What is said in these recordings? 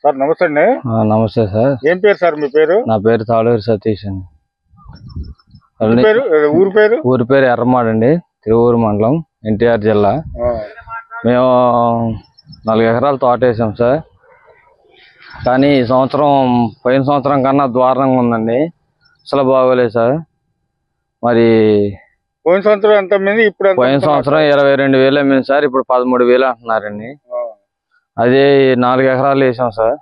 Sir నమస్తే అండి. నమస్తే సార్. ఏం పేరు సార్ మీ పేరు? నా పేరు తాళూరు సతీష్ అండి. ఊరి పేరు ఎర్రమాడు అండి, తిరువూరు మండలం, ఎన్టీఆర్ జిల్లా. మేము 4 ఎకరాలు తోట వేసాం సార్. కానీ ఈ సంవత్సరం పోయిన సంవత్సరం కన్నా దారుణంగా ఉందండి, అసలు బాగోలేదు సార్. మరి పోయిన సంవత్సరం ఎంత అమ్మింది? పోయిన సంవత్సరం 22,000 అమ్మింది సార్, ఇప్పుడు 13,000 అంటున్నారండి. అదే 4 ఎకరాలు వేసాం సార్.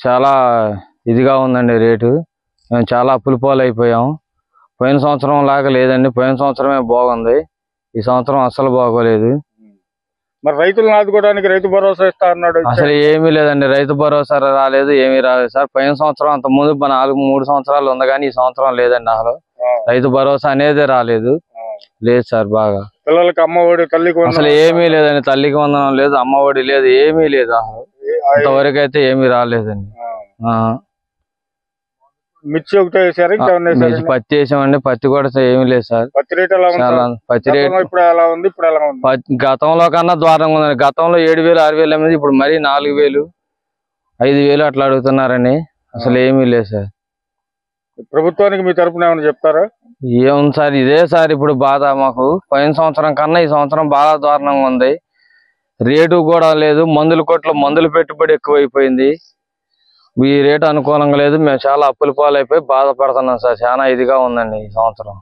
చాలా ఇదిగా ఉందండి రేటు. మేము చాలా అప్పుల పాలు అయిపోయాం. పోయిన సంవత్సరం లాగా లేదండి, పోయిన సంవత్సరమే బాగుంది, ఈ సంవత్సరం అస్సలు బాగోలేదు. మరి రైతులను ఆదుకోవడానికి రైతు భరోసా ఇస్తా అన్నాడు, అసలు ఏమీ లేదండి. రైతు భరోసా రాలేదు, ఏమీ రాలేదు సార్. పోయిన సంవత్సరం అంత ముందు 3 సంవత్సరాలు ఉంది, కానీ ఈ సంవత్సరం లేదండి. అసలు రైతు భరోసా అనేది రాలేదు. లేదు సార్. బాగా పిల్లలకి అమ్మఒడి, తల్లికి అసలు ఏమీ లేదండి. తల్లికి వందనం లేదు, అమ్మఒడి లేదు, ఏమీ లేదు. అసలు ఇంతవరకు అయితే ఏమీ రాలేదండి. మిర్చి ఒకటే వేసారు, పత్తి వేసామండి. పత్తి కూడా ఏమీ లేదు సార్. పత్తి రేట్ ఎలా ఉంది? పత్తి రేట్ ఇప్పుడు ఎలా ఉంది? ఇప్పుడు ఎలా ఉంది? గతంలో కన్నా దారుణంగా ఉందండి. గతంలో 7,000 6,000 అమ్మేది, ఇప్పుడు మరీ 4,000 5,000 అట్లా అడుగుతున్నారండి. అసలు ఏమీ లేదు సార్. ప్రభుత్వానికి మీ తరపున ఏమైనా చెప్తారా? ఏముంది సార్, ఇదే సార్ ఇప్పుడు బాధ మాకు. పోయిన సంవత్సరం కన్నా ఈ సంవత్సరం బాగా దారుణంగా ఉంది. రేటు కూడా లేదు, మందుల కొట్లో మందులు పెట్టుబడి ఎక్కువైపోయింది. ఈ రేటు అనుకూలంగా లేదు. మేము చాలా అప్పుల పాలైపోయి బాధపడుతున్నాం సార్. చాలా ఇదిగా ఉందండి ఈ సంవత్సరం.